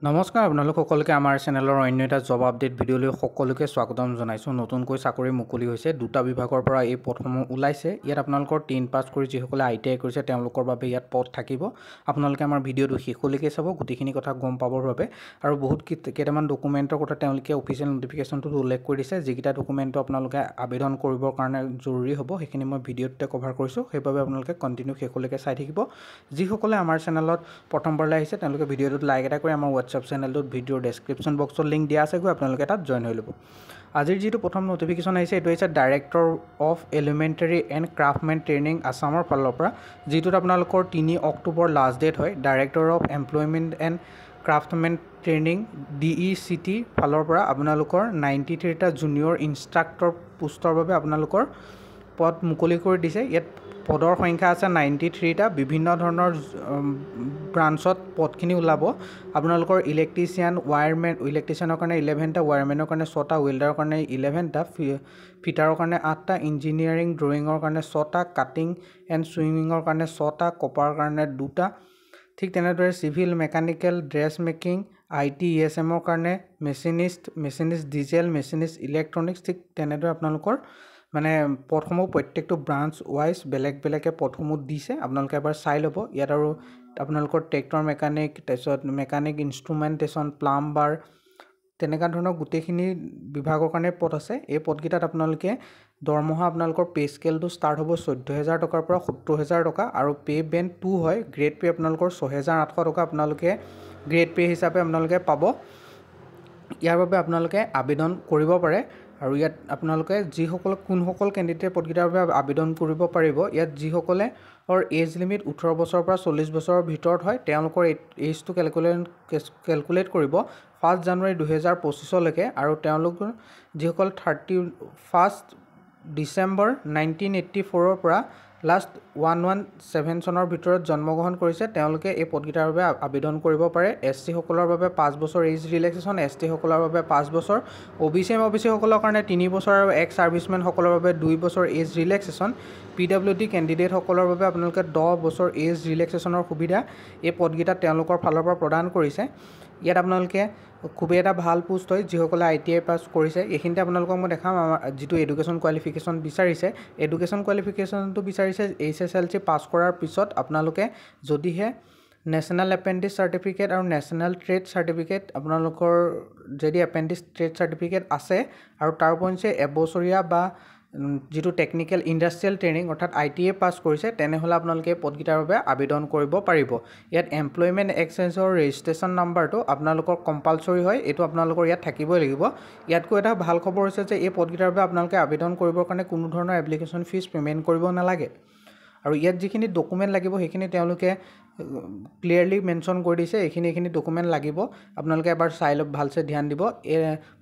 নমস্কাৰ আপোনালোক সকলোকে আমাৰ চেনেলৰ অন্য এটা জব আপডেট ভিডিঅ'লৈ সকলোকে স্বাগতম জনাইছোঁ। নতুনকৈ চাকৰি মুকলি হৈছে, দুটা বিভাগৰ পৰা এই পদসমূহ ওলাইছে। ইয়াত আপোনালোকৰ 10 পাছ কৰি যিসকলে ITI কৰিছে তেওঁলোকৰ বাবে ইয়াত পদ থাকিব। আপোনালোকে আমাৰ ভিডিঅ'টো শেষলৈকে চাব গোটেইখিনি কথা গম পাবৰ বাবে। আৰু বহুত কেইটামান ডকুমেণ্টৰ কথা তেওঁলোকে অফিচিয়েল নটিফিকেশ্যনটোত উল্লেখ কৰি দিছে, যিকেইটা ডকুমেণ্টটো আপোনালোকে আবেদন কৰিবৰ কাৰণে জৰুৰী হ'ব। সেইখিনি মই ভিডিঅ'টোতে কভাৰ কৰিছোঁ, সেইবাবে আপোনালোকে কণ্টিনিউ শেষলৈকে চাই থাকিব। যিসকলে আমাৰ চেনেলত প্ৰথমবাৰলৈ আহিছে তেওঁলোকে ভিডিঅ'টোত লাইক এটা কৰি আমাৰ হোৱাটছআপ চেনেলটোত ভিডিঅ'ৰ ডেছক্ৰিপশ্যন বক্সত লিংক দিয়া আছে, গৈ আপোনালোকে তাত জইন হৈ ল'ব। আজিৰ যিটো প্ৰথম নটিফিকেশ্যন আহিছে এইটো হৈছে director of elementary and craftsmen training আছামৰ ফালৰ পৰা, যিটোত আপোনালোকৰ 3 অক্টোবৰ লাষ্ট ডেট হয়। Director of employment and craftsmen training DECT ফালৰ পৰা আপোনালোকৰ 93টা জুনিয়ৰ ইনষ্ট্ৰাক্টৰ পোষ্টৰ বাবে আপোনালোকৰ পদ মুকলি কৰি দিছে। ইয়াত পদৰ সংখ্যা আছে 93টা। বিভিন্ন ধৰণৰ ব্ৰাঞ্চত পদখিনি ওলাব। আপোনালোকৰ ইলেক্ট্ৰিচিয়ান, ৱায়াৰমেন, ইলেক্ট্ৰিচিয়ানৰ কাৰণে 11টা, ৱায়াৰমেনৰ কাৰণে 6টা, ৱেল্ডাৰৰ কাৰণে 11টা, ফিটাৰৰ কাৰণে 8টা, ইঞ্জিনিয়াৰিং ড্ৰয়িঙৰ কাৰণে 6টা, কাটিং এণ্ড ছুইমিঙৰ কাৰণে 6টা, কপাৰৰ কাৰণে 2টা। ঠিক তেনেদৰে civil, mechanical, dress making, IT ESMৰ কাৰণে মেচিনিষ্ট ডিজেল, মেচিনিষ্ট ইলেক্ট্ৰনিক্স, ঠিক তেনেদৰে আপোনালোকৰ পদসমূহ প্ৰত্যেকটো ব্ৰাঞ্চ ৱাইজ বেলেগ বেলেগে পদসমূহ দিছে। আপোনালোকে এবাৰ চাই ল'ব। ইয়াত আৰু আপোনালোকৰ ট্ৰেক্টৰ মেকানিক, তাৰপিছত মেকানিক ইনষ্ট্ৰুমেণ্টেশ্যন, প্লাম্বাৰ, তেনেকুৱা ধৰণৰ গোটেইখিনি বিভাগৰ কাৰণে পদ আছে। এই পদকেইটাত আপোনালোকে দৰমহা আপোনালোকৰ পে' স্কেলটো ষ্টাৰ্ট হ'ব 14,000 টকাৰ পৰা 70,000 টকা, আৰু পে' বেণ্ড 2 হয়। গ্ৰেড পে' আপোনালোকৰ 6,800 টকা আপোনালোকে গ্ৰেড পে' হিচাপে আপোনালোকে পাব। ইয়াৰ বাবে আপোনালোকে আবেদন কৰিব পাৰে। আৰু ইয়াত আপোনালোকে কোনসকল কেণ্ডিডেটে পদকেইটাৰ বাবে আবেদন কৰিব পাৰিব, ইয়াত যিসকলে এজ লিমিট 18 বছৰৰ পৰা 40 বছৰৰ ভিতৰত হয় তেওঁলোকৰ এজটো কেলকুলেট কৰিব 1 জানুৱাৰী 2025লৈকে, আৰু তেওঁলোকৰ যিসকল 31 ডিচেম্বৰ 1984ৰ পৰা লাষ্ট 117 চনৰ ভিতৰত জন্মগ্ৰহণ কৰিছে তেওঁলোকে এই পদকেইটাৰ বাবে আবেদন কৰিব পাৰে। SC সকলৰ বাবে 5 বছৰ এজ ৰিলেক্সেশ্যন, ST সকলৰ বাবে 5 বছৰ, OBC সকলৰ কাৰণে 3 বছৰ, আৰু এক্স ছাৰ্ভিচমেন সকলৰ বাবে 2 বছৰ এজ ৰিলেক্সেশ্যন। PWD কেণ্ডিডেটসকলৰ বাবে আপোনালোকে 10 বছৰ এজ ৰিলেক্সেশ্যনৰ সুবিধা এই পদকেইটাত তেওঁলোকৰ ফালৰ পৰা প্ৰদান কৰিছে। ইয়াত আপোনালোকে খুবেই এটা ভাল পোষ্ট হয় যিসকলে ITI পাছ কৰিছে। এইখিনিতে আপোনালোকক মই দেখাম আমাৰ যিটো এডুকেশ্যন কোৱালিফিকেশ্যন বিচাৰিছে। এডুকেশ্যন কোৱালিফিকেশ্যনটো বিচাৰিছে HSLC পাছ কৰাৰ পিছত আপোনালোকে যদিহে নেশ্যনেল এপেণ্ডিছ চাৰ্টিফিকেট আৰু নেশ্যনেল ট্ৰেড চাৰ্টিফিকেট, আপোনালোকৰ যদি এপেণ্ডিছ ট্ৰেড চাৰ্টিফিকেট আছে আৰু তাৰ উপৰিঞ্চি এবছৰীয়া বা যিটো টেকনিকেল ইণ্ডাষ্ট্ৰিয়েল ট্ৰেইনিং অৰ্থাৎ ITI পাছ কৰিছে, তেনেহ'লে আপোনালোকে পদকেইটাৰ বাবে আবেদন কৰিব পাৰিব। ইয়াত এমপ্লয়মেণ্ট এক্সচেঞ্জৰ ৰেজিষ্ট্ৰেশ্যন নাম্বাৰটো আপোনালোকৰ কম্পালচৰি হয়, এইটো আপোনালোকৰ ইয়াত থাকিবই লাগিব। ইয়াতকৈ এটা ভাল খবৰ হৈছে যে এই পদকেইটাৰ বাবে আপোনালোকে আবেদন কৰিবৰ কাৰণে কোনো ধৰণৰ এপ্লিকেশ্যন ফিজ পে'মেণ্ট কৰিব নালাগে। আৰু ইয়াত যিখিনি ডকুমেণ্ট লাগিব সেইখিনি তেওঁলোকে ক্লিয়াৰলি মেনশ্যন কৰি দিছে, এইখিনি ডকুমেণ্ট লাগিব। আপোনালোকে এবাৰ চাই লওক, ভালছে ধ্যান দিব।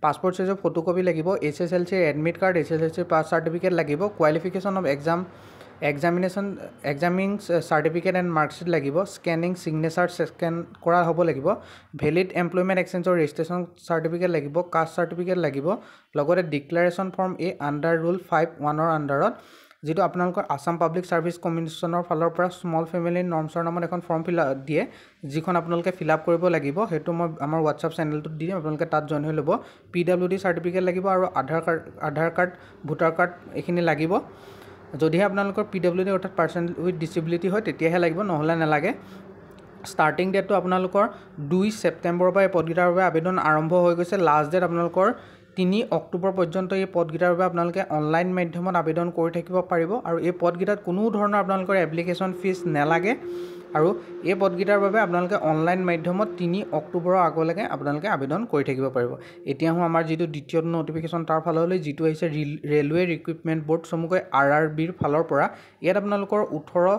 পাছপৰ্ট চাইজৰ ফটোকপি লাগিব, HSLC admit card, HSLC pass certificate লাগিব, qualification of examining certificate and marksheet লাগিব, স্কেনিং ছিগনেচাৰ স্কেন কৰা হ'ব লাগিব, ভেলিড এমপ্লয়মেণ্ট এক্সচেঞ্জৰ ৰেজিষ্ট্ৰেশ্যন চাৰ্টিফিকেট লাগিব, কাষ্ট চাৰ্টিফিকেট লাগিব, লগতে declaration form A under rule 5(1)ৰ আণ্ডাৰত, যিটো আপোনালোকৰ আছাম পাব্লিক ছাৰ্ভিচ কমিশ্যনৰ ফালৰ পৰা স্মল ফেমিলি নৰ্মছৰ নামত এখন ফৰ্ম দিয়ে, যিখন আপোনালোকে ফিল আপ কৰিব লাগিব। সেইটো মই আমাৰ হোৱাটছআপ চেনেলটোত দি দিম, আপোনালোকে তাত জইন হৈ ল'ব। PWD চাৰ্টিফিকেট লাগিব আৰু আধাৰ কাৰ্ড, ভোটাৰ কাৰ্ড এইখিনি লাগিব। যদিহে আপোনালোকৰ PWD অৰ্থাৎ পাৰ্চন উইথ ডিচেবিলিটি হয় তেতিয়াহে লাগিব, নহ'লে নালাগে। ষ্টাৰ্টিং ডেটটো আপোনালোকৰ 2 ছেপ্টেম্বৰৰ পৰা এই পদকেইটাৰ বাবে আবেদন আৰম্ভ হৈ গৈছে। লাষ্ট ডেট আপোনালোকৰ 3 অক্টোবৰ পৰ্যন্ত এই পদকেইটাৰ বাবে আপোনালোকে অনলাইন মাধ্যমত আবেদন কৰি থাকিব পাৰিব। আৰু এই পদকেইটাত কোনো ধৰণৰ আপোনালোকৰ এপ্লিকেশ্যন ফিজ নালাগে। আৰু এই পদকেইটাৰ বাবে আপোনালোকে অনলাইন মাধ্যমত 3 অক্টোবৰৰ আগলৈকে আপোনালোকে আবেদন কৰি থাকিব পাৰিব। এতিয়া আমাৰ যিটো দ্বিতীয় নটিফিকেশ্যন তাৰ ফাললৈ, যিটো আহিছে ৰেলৱে ৰিক্ৰুইটমেণ্ট বৰ্ড চমুকৈ RRBৰ ফালৰ পৰা। ইয়াত আপোনালোকৰ 18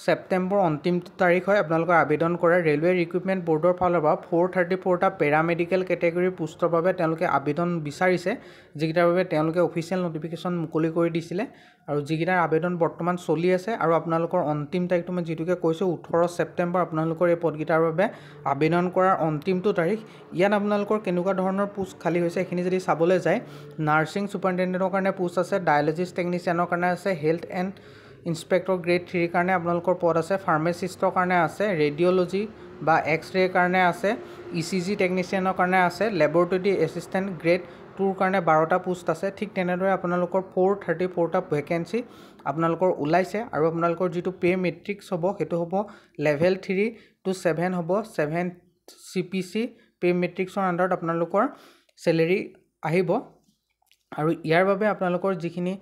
ছেপ্টেম্বৰ অন্তিম তাৰিখ হয় আপোনালোকৰ আবেদন কৰা। ৰেলৱে ৰিক্ৰুইটমেণ্ট বৰ্ডৰ ফালৰ পৰা 434টা পেৰামেডিকেল কেটেগৰীৰ পোষ্টৰ বাবে তেওঁলোকে আবেদন বিচাৰিছে, যিকেইটাৰ বাবে তেওঁলোকে অফিচিয়েল নটিফিকেশ্যন মুকলি কৰি দিছিলে, আৰু যিকেইটাৰ আবেদন বৰ্তমান চলি আছে। আৰু আপোনালোকৰ অন্তিম তাৰিখটো মই যিটোকে কৈছোঁ 18 ছেপ্টেম্বৰ আপোনালোকৰ এই পদকেইটাৰ বাবে আবেদন কৰাৰ অন্তিমটো তাৰিখ। ইয়াত আপোনালোকৰ কেনেকুৱা ধৰণৰ পোষ্ট খালী হৈছে এইখিনি যদি চাবলৈ যায়, নাৰ্ছিং ছুপাৰিনটেণ্ডেণ্টৰ কাৰণে পোষ্ট আছে, ডায়েলজিষ্ট টেকনিচিয়ানৰ কাৰণে আছে, ইনস্পেক্টৰ গ্ৰেড 3 কাৰণে আপোনালোকৰ পদ আছে ফাৰ্মাচিষ্টৰ কাৰণে আছে ৰেডিঅ'লজি বা এক্স-ৰে কাৰণে আছে ইচিজি টেকনিচিয়ানৰ কাৰণে আছে লেবৰেটৰী এছিষ্টেণ্ট গ্ৰেড 2 কাৰণে 12টা পোষ্ট আছে ঠিক তেনেদৰে আপোনালোকৰ 434টা ভেকেন্সি আপোনালোকৰ ওলাইছে আৰু আপোনালোকৰ যিটো পে মেট্ৰিক্স হ'ব সেইটো হ'ব লেভেল 3 to 7 হ'ব 7 CPC পে মেট্ৰিক্সৰ আণ্ডাৰত আপোনালোকৰ চেলেৰি আহিব আৰু ইয়াৰ বাবে আপোনালোকৰ যিখিনি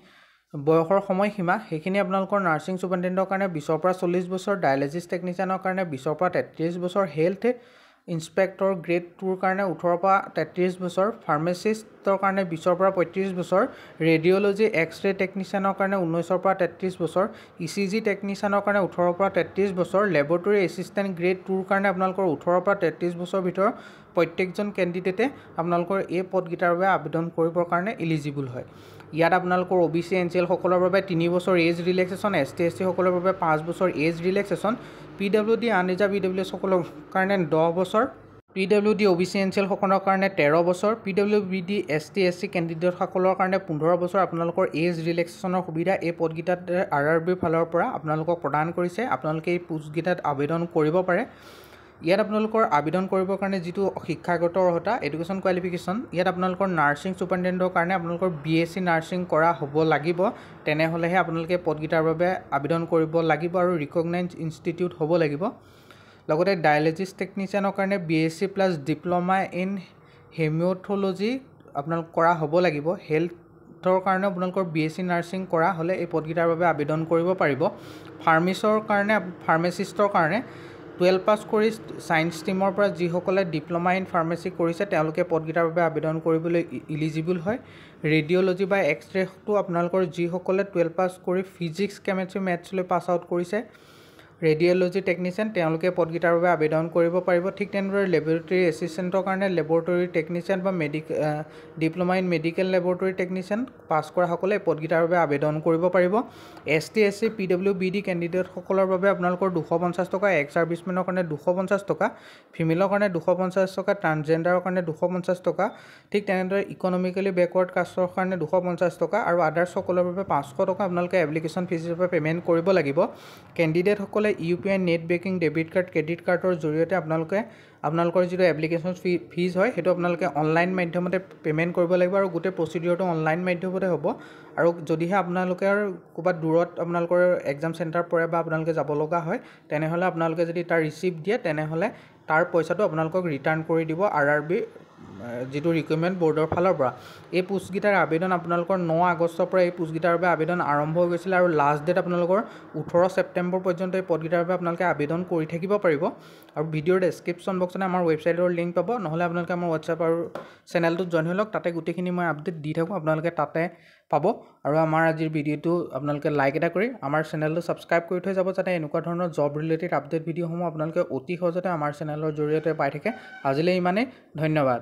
বয়সৰ সময়সীমা সেইখিনি আপোনালোকৰ নাৰ্ছিং সুপাৰিনটেণ্ডেণ্টৰ কাৰণে 20 পৰা 40 বছৰ ডায়ালিচিছ টেকনিচিয়ানৰ কাৰণে 20 পৰা 33 বছৰ হেল্থ ইনস্পেক্টৰ গ্ৰেড 2ৰ কাৰণে 18 পৰা 33 বছৰ ফাৰ্মাচিষ্টৰ কাৰণে 20 পৰা 35 বছৰ ৰেডিঅ'লজি এক্স-ৰে টেকনিচিয়ানৰ কাৰণে 19 পৰা 33 বছৰ ইচিজি টেকনিচিয়ানৰ কাৰণে 18 পৰা 33 বছৰ লেবৰেটৰী এছিষ্টেণ্ট গ্ৰেড 2ৰ কাৰণে আপোনালোকৰ 18 পৰা 33 বছৰ ভিতৰত প্ৰত্যেকজন কেণ্ডিডেটে আপোনালোকৰ এই পদকেইটাৰ বাবে আবেদন কৰিবৰ কাৰণে এলিজিবল হয় ইয়াত আপোনালোকৰ OBC NCL সকলৰ বাবে 3 বছৰ এজ ৰিলেক্সেশ্যন ST SC সকলৰ বাবে 5 বছৰ age relaxation PWD unreserved EWS সকলৰ কাৰণে 10 বছৰ PWD OBC NCL সকলৰ কাৰণে 13 বছৰ PWD ST SC কেণ্ডিডেট সকলৰ কাৰণে 15 বছৰ আপোনালোকৰ এজ ৰিলেক্সেশ্যনৰ সুবিধা এই পদকেইটাত RRB ফালৰ পৰা আপোনালোকক প্ৰদান কৰিছে আপোনালোকে এই পোষ্টকেইটাত আবেদন কৰিব পাৰে ইয়াত আপোনালোকৰ আবেদন কৰিবৰ কাৰণে যিটো শিক্ষাগত অৰ্হতা এডুকেশ্যন কোৱালিফিকেশ্যন ইয়াত আপোনালোকৰ নাৰ্ছিং সুপাৰিনটেণ্ডেণ্টৰ কাৰণে আপোনালোকৰ BSc নাৰ্ছিং কৰা হ'ব লাগিব তেনেহ'লেহে আপোনালোকে পদকেইটাৰ বাবে আবেদন কৰিব লাগিব আৰু ৰিকগনাইজড ইনষ্টিটিউট হ'ব লাগিব লগতে ডায়ালিচিছ টেকনিচিয়ানৰ কাৰণে BSc প্লাছ ডিপ্ল'মা ইন হেমিঅ'থলজি আপোনালোক কৰা হ'ব লাগিব হেল্থৰ কাৰণে আপোনালোকৰ BSc নাৰ্ছিং কৰা হ'লে এই পদকেইটাৰ বাবে আবেদন কৰিব পাৰিব ফাৰ্মাচিষ্টৰ কাৰণে 12 পাছ কৰি সায়েন্স ষ্ট্ৰীমৰ পৰা যিসকলে ডিপ্ল'মা ইন ফাৰ্মাচী কৰিছে তেওঁলোকে পদকেইটাৰ বাবে আবেদন কৰিবলৈ ইলিজিবল হয় ৰেডিঅ'লজি বা এক্স-ৰেটো আপোনালোকৰ যিসকলে 12 পাছ কৰি ফিজিক্স কেমেষ্ট্ৰি মেথছলৈ পাছ আউট কৰিছে ৰেডিঅ'লজি টেকনিচিয়ান তেওঁলোকে পদকেইটাৰ বাবে আবেদন কৰিব পাৰিব ঠিক তেনেদৰে লেবৰেটৰী এছিষ্টেণ্টৰ কাৰণে লেবৰেটৰী টেকনিচিয়ান বা diploma in medical laboratory technician pass কৰাসকলে পদকেইটাৰ বাবে আবেদন কৰিব পাৰিব ST SC PWBD কেণ্ডিডেটসকলৰ বাবে আপোনালোকৰ 250 টকা এক্স ছাৰ্ভিচমেনৰ কাৰণে 250 টকা ফিমেলৰ কাৰণে 250 টকা ট্ৰান্সজেণ্ডাৰৰ কাৰণে 250 টকা ঠিক তেনেদৰে ইকনমিকেলি বেকৱাৰ্ড কাষ্টৰ কাৰণে 250 টকা আৰু আদাৰ্ছ সকলৰ বাবে 500 টকা আপোনালোকে এপ্লিকেশ্যন ফিজ হিচাপে পে'মেণ্ট কৰিব লাগিব কেণ্ডিডেটসকলে UPI net banking debit card credit কাৰ্ডৰ জৰিয়তে আপোনালোকৰ যিটো এপ্লিকেশ্যন ফিজ হয় সেইটো আপোনালোকে অনলাইন মাধ্যমতে পে'মেণ্ট কৰিব লাগিব আৰু গোটেই প্ৰচিডিউৰটো অনলাইন মাধ্যমতে হ'ব আৰু যদিহে আপোনালোকে ক'ৰবাত দূৰত আপোনালোকৰ এক্সাম চেণ্টাৰ পৰে বা আপোনালোকে যাব লগা হয় তেনেহ'লে আপোনালোকে যদি তাৰ ৰিচিপ্ট দিয়ে তেনেহ'লে তাৰ পইচাটো আপোনালোকক ৰিটাৰ্ণ কৰি দিব RRB যিটো ৰিক্ৰুইটমেণ্ট বৰ্ডৰ ফালৰ পৰা এই পোষ্টকেইটাৰ আবেদন আপোনালোকৰ 9 আগষ্টৰ পৰা এই পোষ্টকেইটাৰ বাবে আবেদন আৰম্ভ হৈ গৈছিল আৰু লাষ্ট ডেট আপোনালোকৰ 18 ছেপ্টেম্বৰ পৰ্যন্ত এই পদকেইটাৰ বাবে আপোনালোকে আবেদন কৰি থাকিব পাৰিব আৰু ভিডিঅ'ৰ ডেছক্ৰিপশ্যন বক্সত আমাৰ ৱেবছাইটৰ লিংক পাব নহ'লে আপোনালোকে আমাৰ হোৱাটছআপ আৰু চেনেলটোত জইন হৈ লওক তাতে গোটেইখিনি মই আপডেট দি থাকোঁ আপোনালোকে তাতে পাব আৰু আমাৰ আজিৰ ভিডিঅ'টো আপোনালোকে লাইক এটা কৰি আমাৰ চেনেলটো ছাবস্ক্ৰাইব কৰি থৈ যাব যাতে এনেকুৱা ধৰণৰ জব ৰিলেটেড আপডেট ভিডিঅ'সমূহ আপোনালোকে অতি সহজতে আমাৰ চেনেলৰ জৰিয়তে পাই থাকে আজিলৈ ইমানেই ধন্যবাদ